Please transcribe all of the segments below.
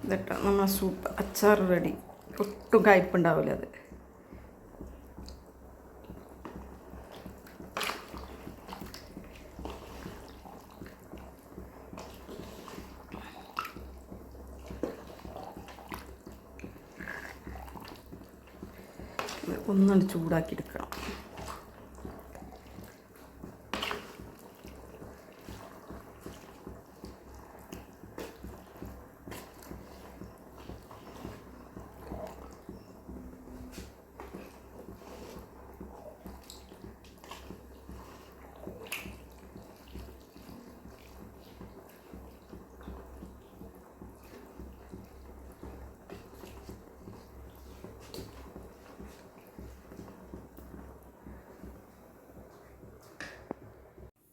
ഇതിട്ടാ നമ്മൾ സൂപ്പ് അച്ചാർ റെഡി. ഒട്ടും കയ്പുണ്ടാവില്ല അത്. ഒന്നുകൊണ്ട് ചൂടാക്കി എടുക്കണം.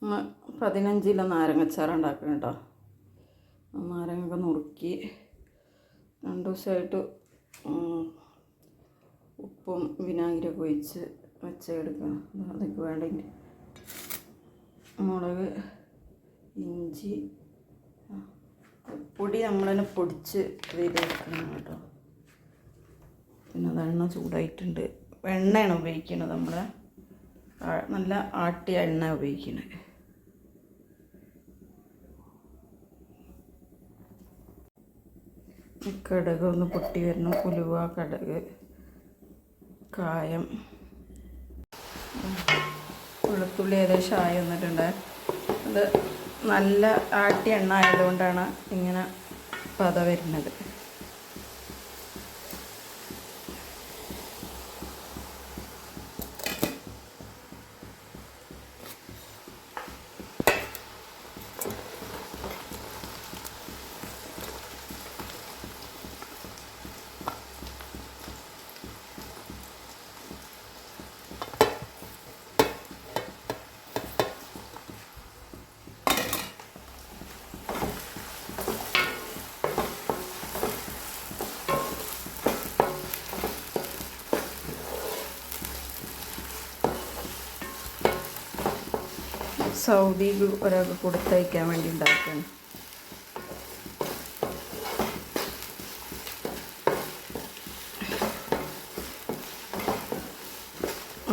നമ്മൾ 15 കിലോ നാരങ്ങച്ചാറ് ഉണ്ടാക്കണം കേട്ടോ. നാരങ്ങയൊക്കെ നുറുക്കി 2 ദിവസമായിട്ട് ഉപ്പും വിനാഗിരിയൊക്കെ ഒഴിച്ച് വെച്ചെടുക്കണം. അതൊക്കെ വേണ്ടെങ്കിൽ മുളക്, ഇഞ്ചി, പൊടി നമ്മൾ തന്നെ പൊടിച്ച് ഇതിൽ വെക്കണം കേട്ടോ. പിന്നെ അത് എണ്ണ ചൂടായിട്ടുണ്ട്. എണ്ണയാണ് ഉപയോഗിക്കുന്നത്. നമ്മൾ നല്ല ആട്ടിയ എണ്ണ ഉപയോഗിക്കുന്നത്. കടുക് ഒന്ന് പൊട്ടി വരണം. ഉലുവ, കടുക്, കായം, വെളുത്തുള്ളി ഏകദേശം ആയി വന്നിട്ടുണ്ട്. അത് നല്ല ആട്ടിയ എണ്ണ ആയതുകൊണ്ടാണ് ഇങ്ങനെ പത വരുന്നത്. സൗദിക്ക് ഒരാൾക്ക് കൊടുത്തയക്കാൻ വേണ്ടി ഉണ്ടാക്കുകയാണ്.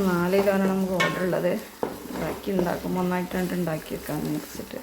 4 കിലോനാണ് നമുക്ക് ഓർഡർ ഉള്ളത്. ബാക്കി ഉണ്ടാക്കുമ്പോൾ ഒന്നായിട്ട് ഉണ്ടാക്കി വെക്കാമെന്ന് വെച്ചിട്ട്.